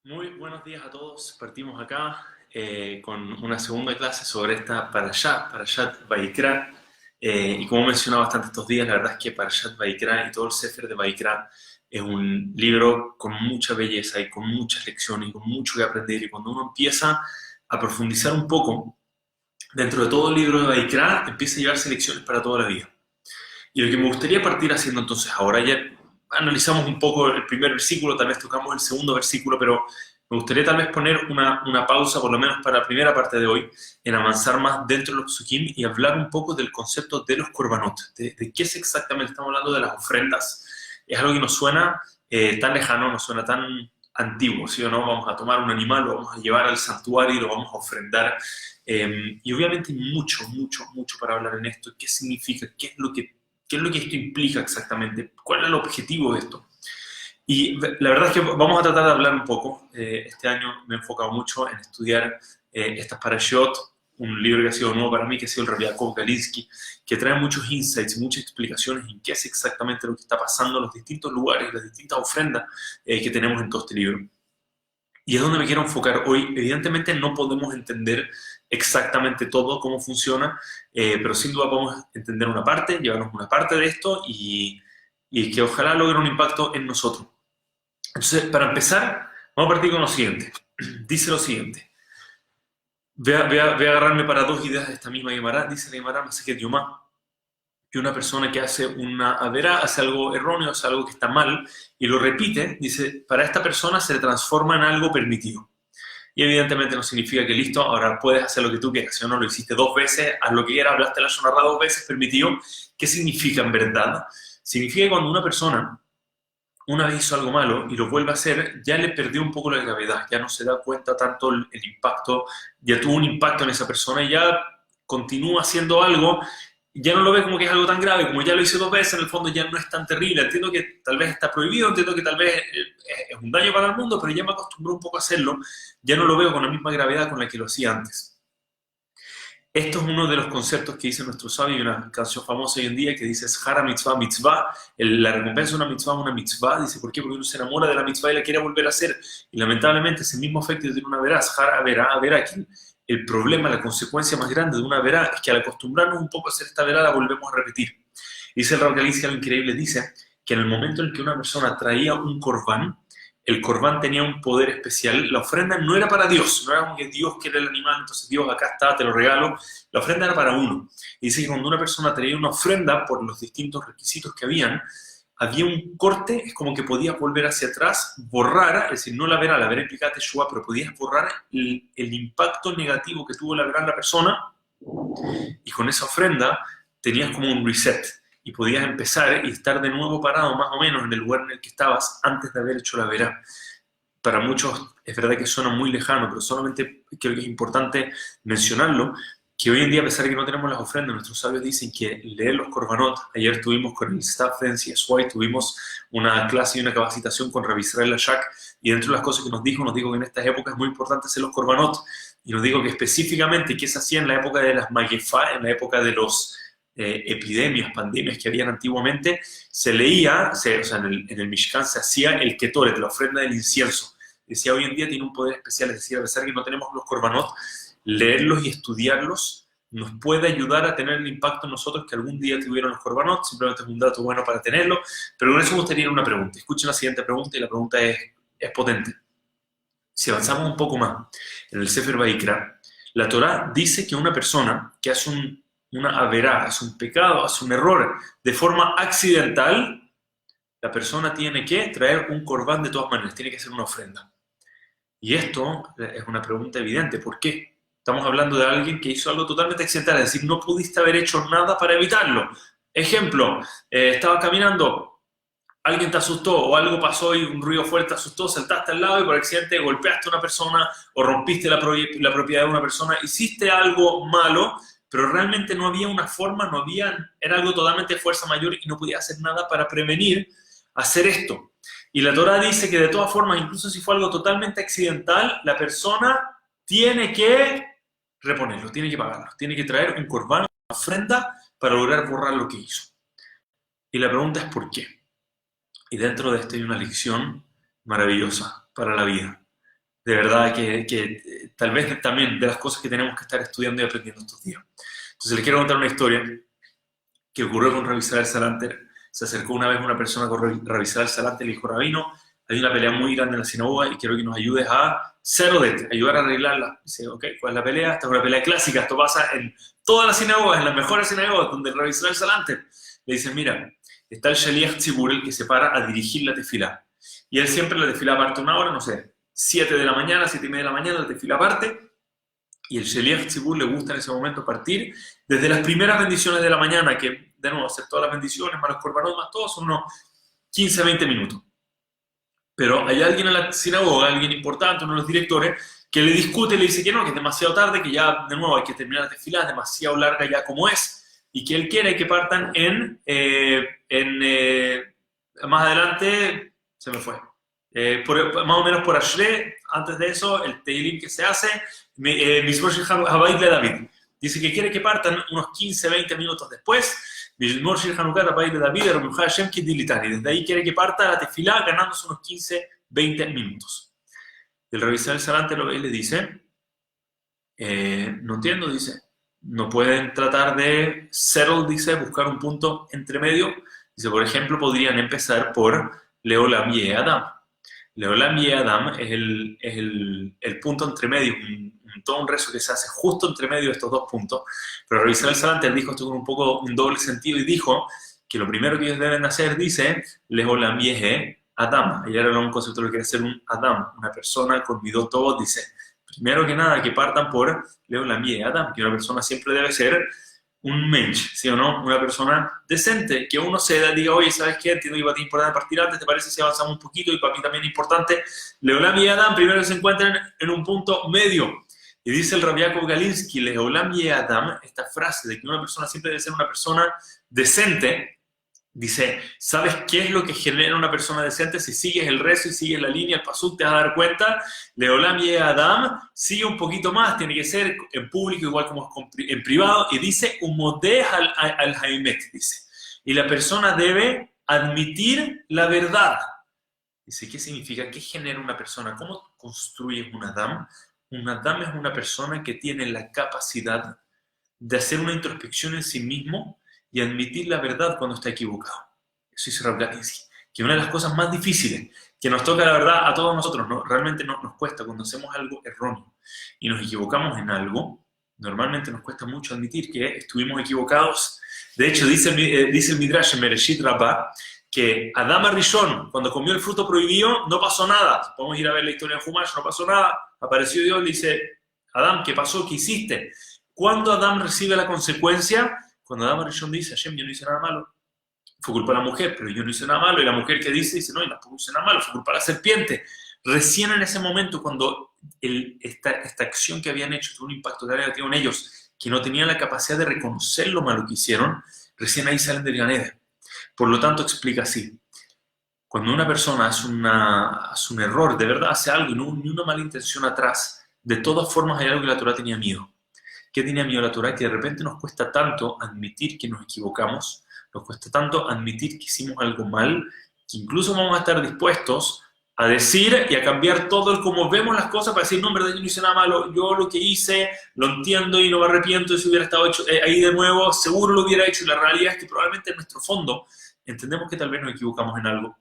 Muy buenos días a todos. Partimos acá con una segunda clase sobre esta Parashat Vayikra. Y como he mencionado bastante estos días, la verdad es que Parashat Vayikra y todo el Sefer de Vayikra es un libro con mucha belleza y con muchas lecciones y con mucho que aprender. Y cuando uno empieza a profundizar un poco dentro de todo el libro de Vayikra, empieza a llevarse lecciones para toda la vida. Y lo que me gustaría partir haciendo entonces ahora, ya analizamos un poco el primer versículo, tal vez tocamos el segundo versículo, pero me gustaría tal vez poner una pausa, por lo menos para la primera parte de hoy, en avanzar más dentro de los psukim y hablar un poco del concepto de los korbanot, de qué es exactamente, estamos hablando de las ofrendas. Es algo que nos suena tan lejano, nos suena tan antiguo, ¿sí o no? Vamos a tomar un animal, lo vamos a llevar al santuario y lo vamos a ofrendar. Y obviamente hay mucho para hablar en esto. ¿Qué significa? ¿Qué es lo que esto implica exactamente? ¿Cuál es el objetivo de esto? Y la verdad es que vamos a tratar de hablar un poco. Este año me he enfocado mucho en estudiar estas parashot, un libro que ha sido nuevo para mí, que ha sido el Rabbi Yaakov Galinsky, que trae muchos insights, muchas explicaciones en qué es exactamente lo que está pasando en los distintos lugares, las distintas ofrendas que tenemos en todo este libro. Y es donde me quiero enfocar hoy. Evidentemente no podemos entender exactamente todo cómo funciona, pero sin duda podemos entender una parte, llevarnos una parte de esto y que ojalá logre un impacto en nosotros. Entonces, para empezar, vamos a partir con lo siguiente. Dice lo siguiente. Voy a agarrarme para dos ideas de esta misma Gemara. Dice la Gemara, más que Yomá, que una persona que hace una avera, hace algo erróneo, hace algo que está mal, y lo repite, dice, para esta persona se le transforma en algo permitido. Y evidentemente no significa que listo, ahora puedes hacer lo que tú quieras. Si no lo hiciste dos veces, haz lo que quieras, hablaste la sonarra dos veces, permitido. ¿Qué significa en verdad? Significa que cuando una persona una vez hizo algo malo y lo vuelve a hacer, ya le perdió un poco la gravedad, ya no se da cuenta tanto el impacto, ya tuvo un impacto en esa persona y ya continúa haciendo algo, ya no lo ve como que es algo tan grave, como ya lo hizo dos veces, en el fondo ya no es tan terrible. Entiendo que tal vez está prohibido, entiendo que tal vez es un daño para el mundo, pero ya me acostumbré un poco a hacerlo, ya no lo veo con la misma gravedad con la que lo hacía antes. Esto es uno de los conceptos que dice nuestro sabio, y una canción famosa hoy en día que dice Shara mitzvah mitzvah, la recompensa de una mitzvah, dice, ¿por qué? Porque uno se enamora de la mitzvah y la quiere volver a hacer, y lamentablemente ese mismo efecto tiene una verá, Shara verá, que el problema, la consecuencia más grande de una verá es que al acostumbrarnos un poco a hacer esta verá la volvemos a repetir. Dice el Rav Galicia, lo increíble, dice que en el momento en que una persona traía un corbán, el corbán tenía un poder especial. La ofrenda no era para Dios, no era como que Dios quiere el animal, entonces Dios acá está, te lo regalo. La ofrenda era para uno. Y dice que cuando una persona traía una ofrenda por los distintos requisitos que había un corte, es como que podías volver hacia atrás, borrar, es decir, no la verá implicaba Teshuvah, pero podías borrar el impacto negativo que tuvo la verá en la persona, y con esa ofrenda tenías como un reset y podías empezar y estar de nuevo parado más o menos en el lugar en el que estabas antes de haber hecho la verá. Para muchos es verdad que suena muy lejano, pero solamente creo que es importante mencionarlo, que hoy en día, a pesar de que no tenemos las ofrendas, nuestros sabios dicen que leer los korbanot, ayer tuvimos con el staff de NCSY, tuvimos una clase y una capacitación con Rabbi Israel Lashak, y dentro de las cosas que nos dijo que en estas épocas es muy importante hacer los korbanot, y nos dijo que específicamente qué se hacía en la época de las Magefá, en la época de los epidemias, pandemias que habían antiguamente, se leía, o sea, en el Mishkan se hacía el Ketoret, la ofrenda del incienso. Decía, hoy en día tiene un poder especial, es decir, a pesar de que no tenemos los korbanot, leerlos y estudiarlos nos puede ayudar a tener el impacto en nosotros que algún día tuvieron los korbanot. Simplemente es un dato bueno para tenerlo, pero con eso me gustaría ir a una pregunta. Escuchen la siguiente pregunta, y la pregunta es potente. Si avanzamos un poco más en el Sefer Vayikra, la Torá dice que una persona que hace una averá, hace un pecado, hace un error de forma accidental, la persona tiene que traer un corbán de todas maneras, tiene que hacer una ofrenda. Y esto es una pregunta evidente. ¿Por qué? Estamos hablando de alguien que hizo algo totalmente accidental, es decir, no pudiste haber hecho nada para evitarlo. Ejemplo, estabas caminando, alguien te asustó o algo pasó y un ruido fuerte te asustó, saltaste al lado y por accidente golpeaste a una persona o rompiste la propiedad de una persona, hiciste algo malo, pero realmente no había una forma, era algo totalmente de fuerza mayor y no podías hacer nada para prevenir hacer esto. Y la Torá dice que de todas formas, incluso si fue algo totalmente accidental, la persona tiene que reponerlo, tiene que pagarlo, tiene que traer un corbán, una ofrenda para lograr borrar lo que hizo. Y la pregunta es ¿por qué? Y dentro de esto hay una lección maravillosa para la vida. de verdad tal vez también de las cosas que tenemos que estar estudiando y aprendiendo estos días. Entonces les quiero contar una historia que ocurrió con Rabbi Israel Salanter. Se acercó una vez una persona con Rabbi Israel Salanter y le dijo: Rabino, hay una pelea muy grande en la sinagoga y quiero que nos ayudes a ayudar a arreglarla. Dice: ok, ¿cuál es la pelea? Esta es una pelea clásica, esto pasa en todas las sinagogas, en las mejores sinagogas, donde el Rabbi Israel Salanter le dice: mira, está el Shaliach Tzibur, el que se para a dirigir la tefilá. Y él siempre la tefilá parte una hora, no sé, 7 de la mañana, 7 y media de la mañana, la tefilá parte. Y el Sheliach Tzibur le gusta en ese momento partir desde las primeras bendiciones de la mañana, que, de nuevo, hacer todas las bendiciones, más los korbanot, más todo, son unos 15, 20 minutos. Pero hay alguien en la sinagoga, alguien importante, uno de los directores, que le discute y le dice que no, que es demasiado tarde, que ya, de nuevo, hay que terminar la tefilá, es demasiado larga ya como es, y que él quiere que partan más adelante, se me fue. Más o menos por Ashrei, antes de eso, el Teilim que se hace, Mizmor Shel Habayit le David. Dice que quiere que partan unos 15, 20 minutos después. Mizmor Shel Hanukat Habayit le David, Rabbi Hashem Kidilitani. Desde ahí quiere que parta la tefilá ganándose unos 15, 20 minutos. El Rabbi Israel Salanter lo ve y le dice: no entiendo, dice. No pueden tratar de settle, dice, buscar un punto entre medio. Dice, por ejemplo, podrían empezar por Leolam y Adam. Leolam y Adam es el punto entre medio, todo un rezo que se hace justo entre medio de estos dos puntos. Pero Rabbi Israel Salanter dijo esto con un poco un doble sentido y dijo que lo primero que ellos deben hacer, dice, Leolam y Adam. Ayer era un concepto de lo que quiere ser un Adam, una persona con midot tovot, dice. Primero que nada, que partan por Leolam y Adam, que una persona siempre debe ser un mensch, ¿sí o no? Una persona decente, que uno se diga: oye, ¿sabes qué? Entiendo que para ti es importante partir antes, ¿te parece si avanzamos un poquito? Y para mí también es importante. Leolam y Adam primero se encuentran en un punto medio. Y dice el Rabbi Yaakov Galinsky, Leolam y Adam, esta frase de que una persona siempre debe ser una persona decente, dice, ¿sabes qué es lo que genera una persona decente? Si sigues el rezo y sigues la línea, el pasuk, te vas a dar cuenta. Leolam y Adam sigue un poquito más, tiene que ser en público igual como en privado, y dice, umodeh al haimet, dice. Y la persona debe admitir la verdad. Dice, ¿qué significa? ¿Qué genera una persona? ¿Cómo construyes un Adam? Un Adam es una persona que tiene la capacidad de hacer una introspección en sí mismo y admitir la verdad cuando está equivocado. Eso dice Rav Galinsky, que una de las cosas más difíciles que nos toca, la verdad, a todos nosotros, ¿no? Realmente nos cuesta cuando hacemos algo erróneo y nos equivocamos en algo, normalmente nos cuesta mucho admitir que estuvimos equivocados. De hecho, dice el Midrash en Bereshit Rabbah, que Adam Arishon, cuando comió el fruto prohibido, no pasó nada. Podemos ir a ver la historia de Humash, no pasó nada. Apareció Dios, le dice: Adam, ¿qué pasó? ¿Qué hiciste? ¿Cuándo Adam recibe la consecuencia? Cuando Adam Arishon dice: Hashem, yo no hice nada malo. Fue culpa de la mujer, pero yo no hice nada malo. Y la mujer que dice, no, yo tampoco hice nada malo, fue culpa de la serpiente. Recién en ese momento, cuando esta acción que habían hecho tuvo un impacto tan negativo en ellos, que no tenían la capacidad de reconocer lo malo que hicieron, recién ahí salen del Gan Eden. Por lo tanto, explica así. Cuando una persona hace un error, de verdad hace algo y no ni una mala intención atrás, de todas formas hay algo que la Torah tenía miedo. ¿Qué tenía miedo la Torah? Que de repente nos cuesta tanto admitir que nos equivocamos, nos cuesta tanto admitir que hicimos algo mal, que incluso vamos a estar dispuestos a decir y a cambiar todo el cómo vemos las cosas para decir: no, en verdad yo no hice nada malo, yo lo que hice lo entiendo y no me arrepiento, y si hubiera estado hecho, ahí de nuevo seguro lo hubiera hecho. Y la realidad es que probablemente en nuestro fondo entendemos que tal vez nos equivocamos en algo,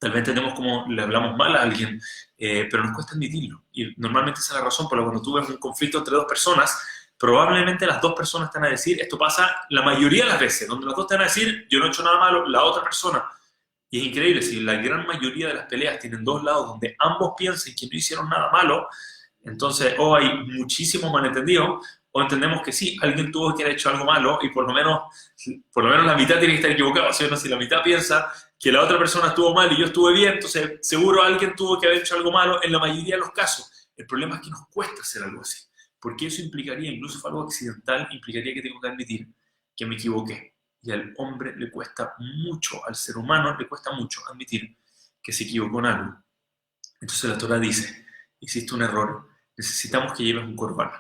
tal vez entendemos cómo le hablamos mal a alguien, pero nos cuesta admitirlo. Y normalmente esa es la razón por la que cuando tú ves un conflicto entre dos personas, probablemente las dos personas te van a decir, esto pasa la mayoría de las veces, donde los dos te van a decir: yo no he hecho nada malo, la otra persona. Y es increíble, si la gran mayoría de las peleas tienen dos lados donde ambos piensan que no hicieron nada malo, entonces o hay muchísimo malentendido, o entendemos que sí, alguien tuvo que haber hecho algo malo y por lo menos la mitad tiene que estar equivocada. ¿Sí? Si la mitad piensa que la otra persona estuvo mal y yo estuve bien, entonces seguro alguien tuvo que haber hecho algo malo en la mayoría de los casos. El problema es que nos cuesta hacer algo así, porque eso implicaría, incluso fue algo accidental, implicaría que tengo que admitir que me equivoqué. Y al hombre le cuesta mucho, al ser humano le cuesta mucho admitir que se equivocó en algo. Entonces la Torah dice: hiciste un error, necesitamos que lleves un corbán,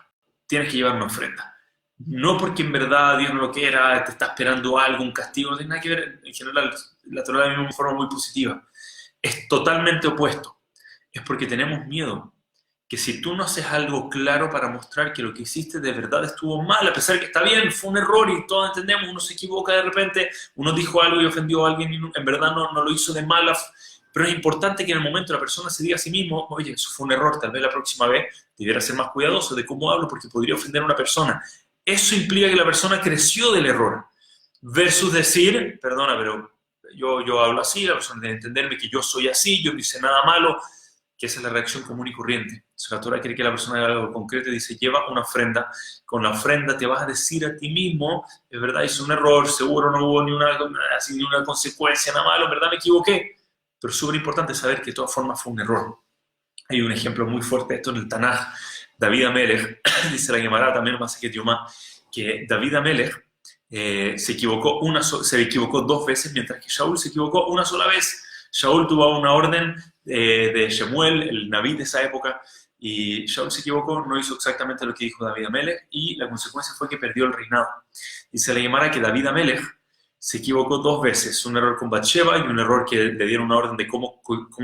tienes que llevar una ofrenda. No porque en verdad Dios no lo quiera, te está esperando algo, un castigo, no tiene nada que ver. En general, la Torah de una forma muy positiva. Es totalmente opuesto. Es porque tenemos miedo que si tú no haces algo claro para mostrar que lo que hiciste de verdad estuvo mal, a pesar de que está bien, fue un error y todos entendemos, uno se equivoca de repente, uno dijo algo y ofendió a alguien y en verdad no lo hizo de mala, pero es importante que en el momento la persona se diga a sí mismo, oye, eso fue un error, tal vez la próxima vez debiera ser más cuidadoso de cómo hablo porque podría ofender a una persona. Eso implica que la persona creció del error, versus decir, perdona, pero yo hablo así, la persona debe entenderme que yo soy así, yo no hice nada malo, que esa es la reacción común y corriente. Si la Torah quiere que la persona haga algo concreto y dice, lleva una ofrenda, con la ofrenda te vas a decir a ti mismo, es verdad, hice un error, seguro no hubo ni una consecuencia, nada malo, en verdad me equivoqué, pero es súper importante saber que de todas formas fue un error. Hay un ejemplo muy fuerte de esto en el Tanaj. David Amelech, dice la Gemara también, más que Yomá, que David Amelech se equivocó 2 veces, mientras que Shaul se equivocó una sola vez. Shaul tuvo una orden de Shemuel, el Naví de esa época, y Shaul se equivocó, no hizo exactamente lo que dijo David Amelech, y la consecuencia fue que perdió el reinado. Dice la Gemara que David Amelech se equivocó 2 veces, un error con Batsheba y un error que le dieron una orden de cómo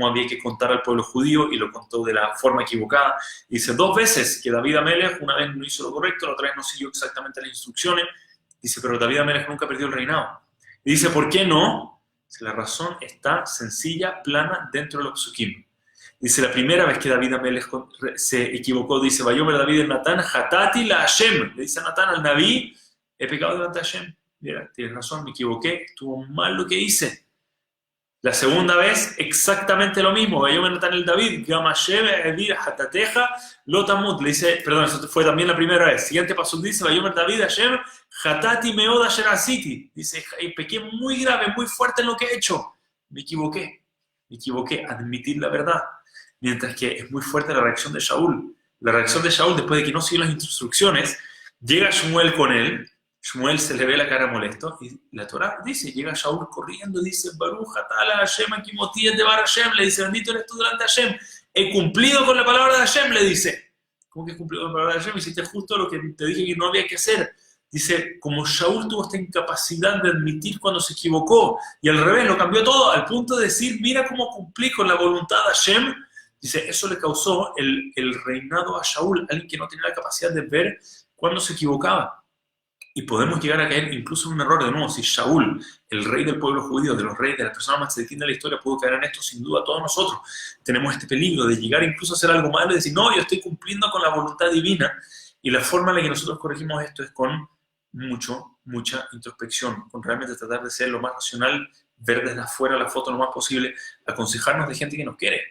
había que contar al pueblo judío y lo contó de la forma equivocada. Dice 2 veces que David Amelech, una vez no hizo lo correcto, la otra vez no siguió exactamente las instrucciones. Dice, pero David Amelech nunca perdió el reinado. Y dice, ¿por qué no? Dice, la razón está sencilla, plana, dentro de los psukim. Dice, la primera vez que David Amelech se equivocó, dice, Vayomer David el Natán, Hatati la Hashem. Le dice a Natán al Naví, he pecado delante de Hashem. Mira, tienes razón, me equivoqué, estuvo mal lo que hice. La segunda vez, exactamente lo mismo. Vayomer Natán el David, Gamashem, Edir, Hatateja, Lotamut. Le dice, perdón, eso fue también la primera vez. Siguiente paso dice, Vayomer David, Hashem, Hatati meod asher asiti. Dice, pequé muy grave, muy fuerte en lo que he hecho. Me equivoqué, admitir la verdad. Mientras que es muy fuerte la reacción de Shaul. La reacción de Shaul, después de que no siguió las instrucciones, llega Shmuel con él, Shmuel se le ve la cara molesto, y la Torá dice, llega Shaul corriendo, dice, Baruch atala Hashem akimoti et devar Hashem, le dice, bendito eres tú delante de Hashem, he cumplido con la palabra de Hashem, le dice. ¿Cómo que he cumplido con la palabra de Hashem? Hiciste justo lo que te dije que no había que hacer. Dice, como Shaul tuvo esta incapacidad de admitir cuando se equivocó, y al revés, lo cambió todo, al punto de decir, mira cómo cumplí con la voluntad de Hashem. Dice, eso le causó el reinado a Shaul, alguien que no tenía la capacidad de ver cuando se equivocaba. Y podemos llegar a caer incluso en un error de nuevo. Si Shaul, el rey del pueblo judío, de los reyes, de las personas más distintas de la historia, pudo caer en esto, sin duda todos nosotros tenemos este peligro de llegar incluso a hacer algo malo y decir, no, yo estoy cumpliendo con la voluntad divina. Y la forma en la que nosotros corregimos esto es con mucha introspección, con realmente tratar de ser lo más racional, ver desde afuera la foto lo más posible, aconsejarnos de gente que nos quiere.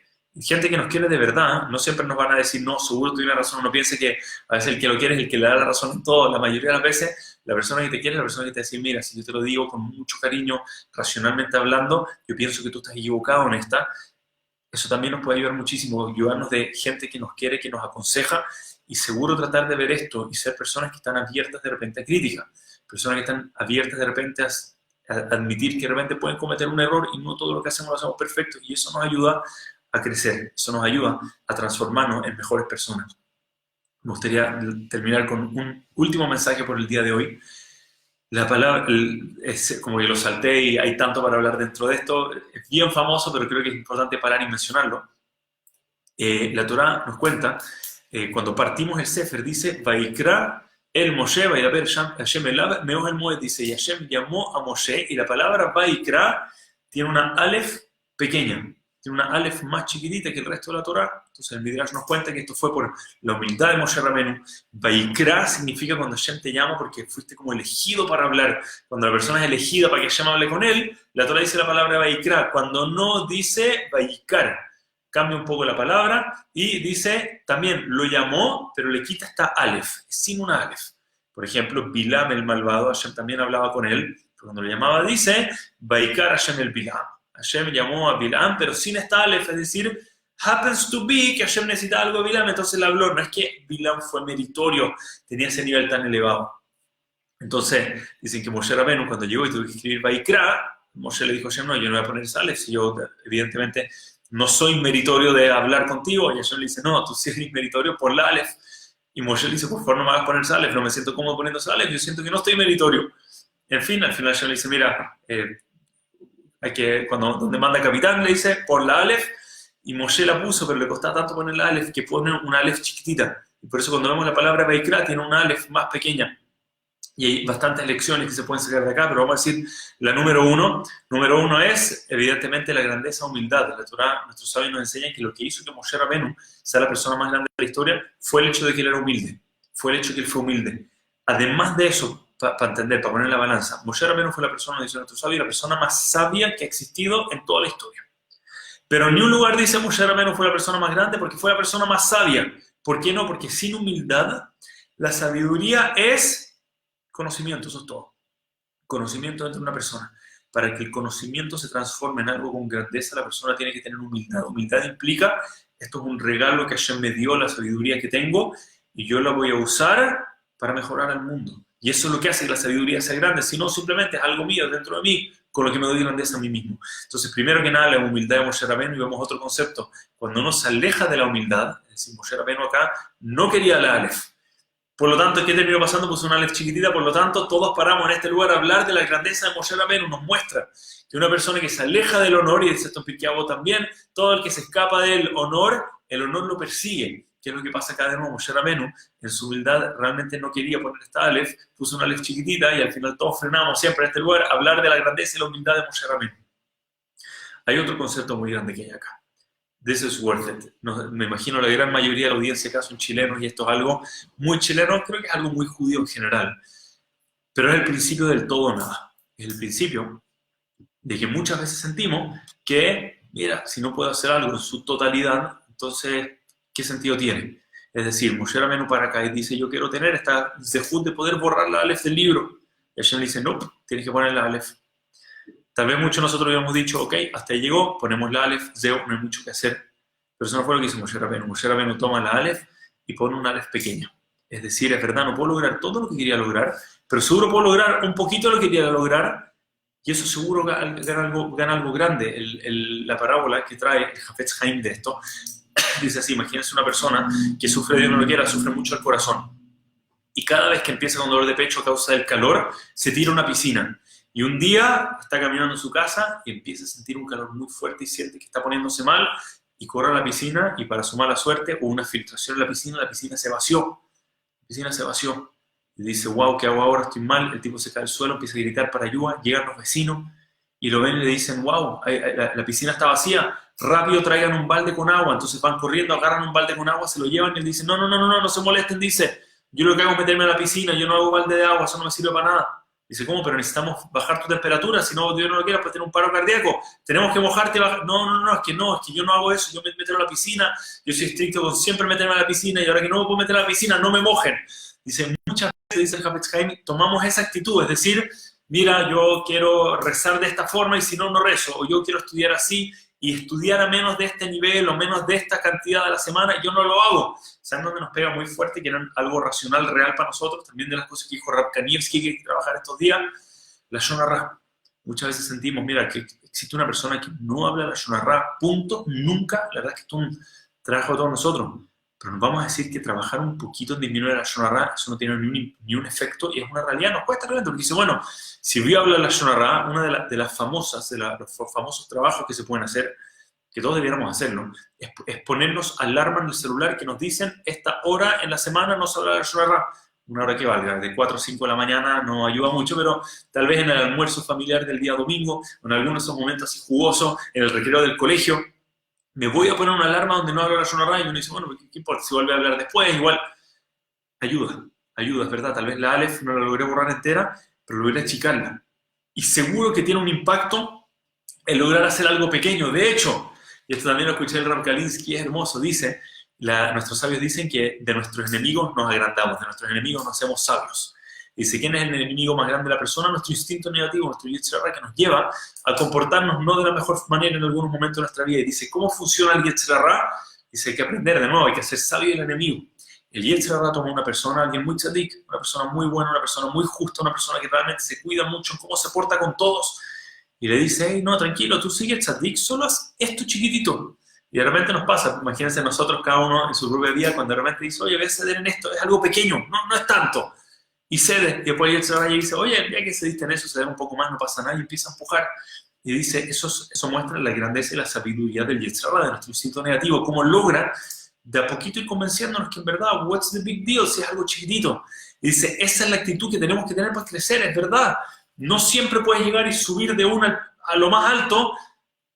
Gente que nos quiere de verdad, no siempre nos van a decir, no, seguro tú tienes razón, no piense que a veces el que lo quiere es el que le da la razón en todo. La mayoría de las veces, la persona que te quiere es la persona que te dice, mira, si yo te lo digo con mucho cariño, racionalmente hablando, yo pienso que tú estás equivocado en esta. Eso también nos puede ayudar muchísimo, ayudarnos de gente que nos quiere, que nos aconseja, y seguro tratar de ver esto y ser personas que están abiertas de repente a crítica, personas que están abiertas de repente a admitir que de repente pueden cometer un error y no todo lo que hacemos lo hacemos perfecto, y eso nos ayuda a crecer, eso nos ayuda a transformarnos en mejores personas. Me gustaría terminar con un último mensaje por el día de hoy. La palabra, es como que lo salté y hay tanto para hablar dentro de esto, es bien famoso, pero creo que es importante parar y mencionarlo. La Torá nos cuenta, cuando partimos el Sefer, dice, Vaikra el Moshe, Vayaber Hashem elav, Meoh el Moed, dice, y Hashem llamó a Moshe, y la palabra Vaikra tiene una alef pequeña, tiene una alef más chiquitita que el resto de la Torá. Entonces el Midrash nos cuenta que esto fue por la humildad de Moshe Rabenu. Vaikra significa cuando Hashem te llama porque fuiste como elegido para hablar. Cuando la persona es elegida para que Hashem hable con él, la Torá dice la palabra Vaikra. Cuando no, dice Vaikar. Cambia un poco la palabra y dice también lo llamó, pero le quita esta alef, sin una alef. Por ejemplo, Bilam el malvado, Hashem también hablaba con él, pero cuando lo llamaba dice Vaikar Hashem el Bilam. Hashem llamó a Bilam, pero sin esta alef, es decir, happens to be que Hashem necesita algo de Bilam, entonces le habló. No es que Bilam fue meritorio, tenía ese nivel tan elevado. Entonces, dicen que Moshe Rabenu, cuando llegó y tuvo que escribir Vaikra, Moshe le dijo a Hashem, no, yo no voy a poner esa alef, si yo evidentemente no soy meritorio de hablar contigo. Y Hashem le dice, no, tú sí eres meritorio por la alef. Y Moshe le dice, por favor no me hagas poner esa alef, no me siento cómodo poniendo esa alef, yo siento que no estoy meritorio. En fin, al final Hashem le dice, mira, hay que, donde manda capitán, le dice, por la alef, Y Moshe la puso, pero le costaba tanto poner la Aleph que pone una Aleph chiquitita. Y por eso cuando vemos la palabra Vaikra tiene una Aleph más pequeña. Y hay bastantes lecciones que se pueden sacar de acá, pero vamos a decir la número uno. Número uno es, evidentemente, la grandeza, humildad. La Torá, nuestros sabios nos enseñan que lo que hizo que Moshe Rabenu sea la persona más grande de la historia fue el hecho de que él era humilde. Fue el hecho de que él fue humilde. Además de eso, para entender, para poner en la balanza, Moshe Rabenu fue la persona, dice nuestro sabio, la persona más sabia que ha existido en toda la historia. Pero en ningún lugar dice Moshe Rabenu fue la persona más grande porque fue la persona más sabia. ¿Por qué no? Porque sin humildad, la sabiduría es conocimiento, eso es todo. Conocimiento dentro de una persona. Para que el conocimiento se transforme en algo con grandeza, la persona tiene que tener humildad. Humildad implica, esto es un regalo que Hashem me dio, la sabiduría que tengo, y yo la voy a usar para mejorar al mundo. Y eso es lo que hace que la sabiduría sea grande, si no simplemente es algo mío dentro de mí, con lo que me doy grandeza a mí mismo. Entonces, primero que nada, la humildad de Moshe Rabenu, y vemos otro concepto. Cuando uno se aleja de la humildad, es decir, Moshe Rabenu acá no quería la Aleph. Por lo tanto, ¿qué terminó pasando? Pues una Aleph chiquitita, por lo tanto, todos paramos en este lugar a hablar de la grandeza de Moshe Rabenu. Nos muestra que una persona que se aleja del honor, y dice esto en Pirkei Avot también, todo el que se escapa del honor, el honor lo persigue. ¿Qué es lo que pasa acá de nuevo? Moshe Rabenu, en su humildad, realmente no quería poner esta Aleph, puso una Aleph chiquitita y al final todos frenamos siempre en este lugar a hablar de la grandeza y la humildad de Moshe Rabenu. Hay otro concepto muy grande que hay acá. This is worth it. No, me imagino la gran mayoría de la audiencia acá son chilenos y esto es algo muy chileno, creo que es algo muy judío en general. Pero es el principio del todo o nada. Es el principio de que muchas veces sentimos que, mira, si no puedo hacer algo en su totalidad, entonces, ¿qué sentido tiene? Es decir, Moshe Rabenu para acá y dice, yo quiero tener esta zehut de poder borrar la Aleph del libro. Y Hashem le dice, no, tienes que poner la Aleph. Tal vez muchos de nosotros habíamos dicho, ok, hasta ahí llegó, ponemos la Aleph, Zeo, no hay mucho que hacer. Pero eso no fue lo que hizo Moshe Rabenu. Moshe Rabenu toma la Aleph y pone una Aleph pequeña. Es decir, es verdad, no puedo lograr todo lo que quería lograr, pero seguro puedo lograr un poquito de lo que quería lograr, y eso seguro gana algo grande. La parábola que trae el Hafetz Haim de esto, dice así, imagínense una persona que sufre, Dios no lo quiera, sufre mucho el corazón. Y cada vez que empieza con dolor de pecho a causa del calor, se tira a una piscina. Y un día está caminando en su casa y empieza a sentir un calor muy fuerte y siente que está poniéndose mal y corre a la piscina y para su mala suerte hubo una filtración en la piscina se vació. La piscina se vació. Y dice, wow, ¿qué hago ahora? Estoy mal. El tipo se cae al suelo, empieza a gritar para ayuda, llegan los vecinos y lo ven y le dicen, wow, la piscina está vacía, rápido traigan un balde con agua. Entonces van corriendo, agarran un balde con agua, se lo llevan y él dice, no se molesten, dice, yo lo que hago es meterme a la piscina, yo no hago balde de agua, eso no me sirve para nada. Dice, ¿cómo? Pero necesitamos bajar tu temperatura, si no, Dios no lo quiera, pues tener un paro cardíaco. Tenemos que mojarte. No, es que yo no hago eso, yo me meto a la piscina, yo soy estricto con siempre meterme a la piscina y ahora que no me puedo meter a la piscina, no me mojen. Dice, muchas veces, dice el Hafetz Haim, tomamos esa actitud, es decir, mira, yo quiero rezar de esta forma y si no, no rezo, o yo quiero estudiar así y estudiar a menos de este nivel o menos de esta cantidad a la semana, yo no lo hago. ¿Saben dónde nos pega muy fuerte? Que era algo racional, real para nosotros, también de las cosas que dijo Rab Kanievski que hay que trabajar estos días, la Lashon Hara. Muchas veces sentimos, mira, que existe una persona que no habla la Lashon Hara, punto, nunca, la verdad es que esto es un trabajo de todos nosotros, pero nos vamos a decir que trabajar un poquito en disminuir la Lashon Hara, eso no tiene ni un efecto y es una realidad, nos cuesta realmente, porque dice, bueno, si voy a hablar la Lashon Hara, una de las famosas, los famosos trabajos que se pueden hacer, que todos debiéramos hacerlo, es ponernos alarma en el celular que nos dicen esta hora en la semana no se habla de la Lashon Hara, una hora que valga, de 4 o 5 de la mañana no ayuda mucho, pero tal vez en el almuerzo familiar del día domingo, o en algunos de esos momentos así jugosos, en el recreo del colegio, me voy a poner una alarma donde no hablo de la Lashon Hara y uno dice, bueno, ¿qué importa? Si vuelve a hablar después, igual, ayuda, es verdad, tal vez la Aleph no la logré borrar entera, pero logré achicarla. Y seguro que tiene un impacto en lograr hacer algo pequeño. De hecho, y esto también lo escuché el Rab Kalinsky, es hermoso, dice, nuestros sabios dicen que de nuestros enemigos nos agrandamos, de nuestros enemigos nos hacemos sabios. Dice, ¿quién es el enemigo más grande de la persona? Nuestro instinto negativo, nuestro Yetzer Hara, que nos lleva a comportarnos no de la mejor manera en algunos momentos de nuestra vida. Y dice, ¿cómo funciona el Yetzer Hara? Dice, hay que aprender de nuevo, hay que ser sabio del enemigo. El Yetzer Hara toma una persona, alguien muy tzadik, una persona muy buena, una persona muy justa, una persona que realmente se cuida mucho en cómo se porta con todos. Y le dice, hey, no, tranquilo, tú sigue tzadik, solo haz esto chiquitito. Y de repente nos pasa, imagínense nosotros cada uno en su propia vida, cuando de repente dice, oye, voy a ceder en esto, es algo pequeño, no es tanto. Y cede, y después él se va y dice, oye, ya que cediste en eso, ceder un poco más, no pasa nada, y empieza a empujar. Y dice, eso muestra la grandeza y la sabiduría del Yetzer Hara, de nuestro instinto negativo, cómo logra de a poquito ir convenciéndonos que en verdad, what's the big deal si es algo chiquitito. Y dice, esa es la actitud que tenemos que tener para crecer, es verdad. No siempre puedes llegar y subir de una a lo más alto,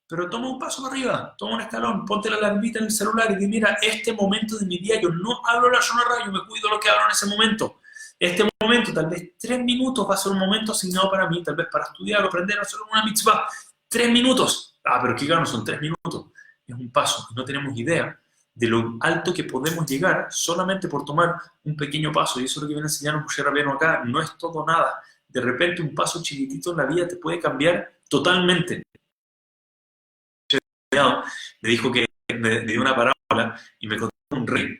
pero toma un paso para arriba, toma un escalón, ponte la alarmita en el celular y di, mira, este momento de mi día yo no hablo la Lashon Hara, yo me cuido lo que hablo en ese momento. Este momento, tal vez 3 minutos va a ser un momento asignado para mí, tal vez para estudiar o aprender a hacer una mitzvah. 3 minutos. Ah, pero qué gano, son 3 minutos. Es un paso. No tenemos idea de lo alto que podemos llegar solamente por tomar un pequeño paso. Y eso es lo que viene a enseñarnos Moshe Rabbeinu acá. No es todo nada. De repente un paso chiquitito en la vida te puede cambiar totalmente. Me dijo que me dio una parábola y me contó un rey.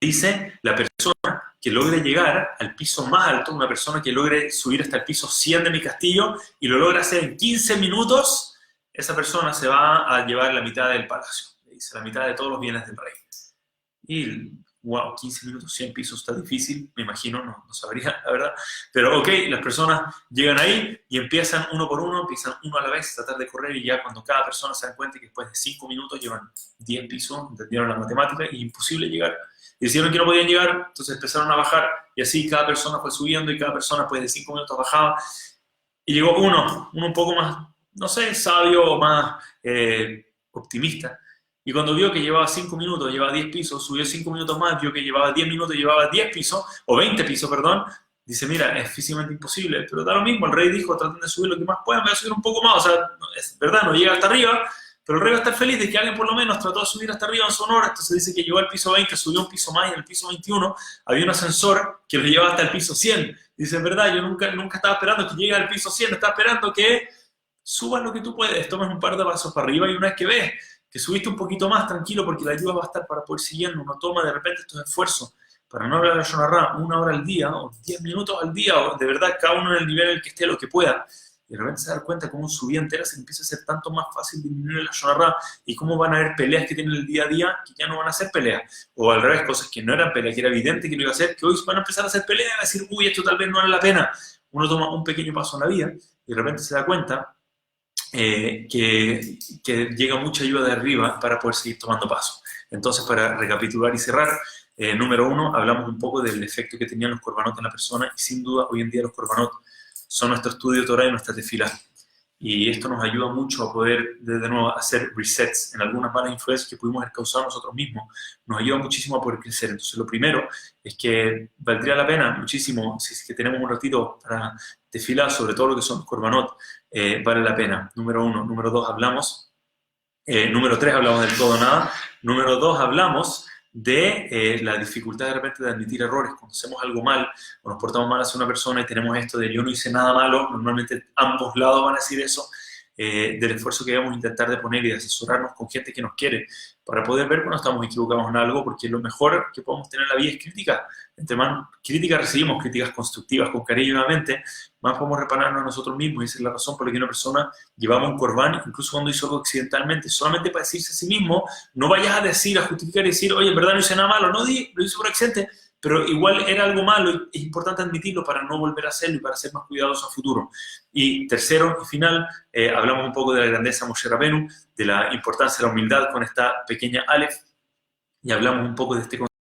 Dice, la persona que logre llegar al piso más alto, una persona que logre subir hasta el piso 100 de mi castillo y lo logra hacer en 15 minutos, esa persona se va a llevar la mitad del palacio. Le dice, la mitad de todos los bienes del rey. Y, wow, 15 minutos, 100 pisos está difícil, me imagino, no sabría, la verdad. Pero ok, las personas llegan ahí y empiezan uno por uno, empiezan uno a la vez, tratar de correr y ya cuando cada persona se da cuenta que después de 5 minutos llevan 10 pisos, entendieron la matemática y es imposible llegar. Y decidieron que no podían llegar, entonces empezaron a bajar y así cada persona fue subiendo y cada persona pues de 5 minutos bajaba y llegó uno un poco más, no sé, sabio o más optimista. Y cuando vio que llevaba 5 minutos, llevaba 10 pisos, subió 5 minutos más, vio que llevaba 10 minutos, llevaba 10 pisos, o 20 pisos, perdón, dice, mira, es físicamente imposible, pero da lo mismo, el rey dijo, traten de subir lo que más puedan, voy a subir un poco más, o sea, es verdad, no llega hasta arriba, pero el rey va a estar feliz de que alguien por lo menos trató de subir hasta arriba en su honor. Entonces dice que llegó al piso 20, subió un piso más y en el piso 21 había un ascensor que lo llevaba hasta el piso 100. Dice, es verdad, yo nunca estaba esperando que llegue al piso 100, estaba esperando que subas lo que tú puedes, tomes un par de pasos para arriba y una vez que ves que subiste un poquito más, tranquilo, porque la ayuda va a estar para poder siguiendo. Uno toma de repente estos esfuerzos para no hablar de la Lashon Hara 1 hora al día, o 10 minutos al día, o de verdad cada uno en el nivel en el que esté, lo que pueda. Y de repente se da cuenta cómo su vida entera se empieza a hacer tanto más fácil disminuir la Lashon Hara y cómo van a haber peleas que tienen el día a día que ya no van a ser peleas. O al revés, cosas que no eran peleas, que era evidente que no iba a ser, que hoy van a empezar a hacer peleas, a decir, uy, esto tal vez no vale la pena. Uno toma un pequeño paso en la vida y de repente se da cuenta que llega mucha ayuda de arriba para poder seguir tomando pasos. Entonces, para recapitular y cerrar, número 1, hablamos un poco del efecto que tenían los korbanot en la persona y sin duda hoy en día los korbanot son nuestro estudio de Torah y nuestra tefilá. Y esto nos ayuda mucho a poder, de nuevo, hacer resets en algunas malas influencias que pudimos haber causado nosotros mismos. Nos ayuda muchísimo a poder crecer. Entonces, lo primero es que valdría la pena muchísimo, si es que tenemos un ratito para tefilá sobre todo lo que son los korbanot, vale la pena. Número 1. Número 2, hablamos. Número 3, hablamos del todo o nada. Número 2, hablamos de la dificultad de repente de admitir errores. Cuando hacemos algo mal o nos portamos mal hacia una persona y tenemos esto de yo no hice nada malo, normalmente ambos lados van a decir eso, del esfuerzo que debemos intentar de poner y de asesorarnos con gente que nos quiere para poder ver cuando estamos equivocados en algo, porque lo mejor que podemos tener en la vida es crítica. Entre más críticas recibimos, críticas constructivas con cariño nuevamente, más podemos repararnos a nosotros mismos. Y esa es la razón por la que una persona llevaba un corbán, incluso cuando hizo algo accidentalmente, solamente para decirse a sí mismo, no vayas a decir, a justificar y decir, oye, en verdad no hice nada malo, no di, lo hice por accidente, pero igual era algo malo y es importante admitirlo para no volver a hacerlo y para ser más cuidadosos a futuro. Y tercero y final, hablamos un poco de la grandeza de Moshe Rabbeinu, de la importancia de la humildad con esta pequeña Aleph, y hablamos un poco de este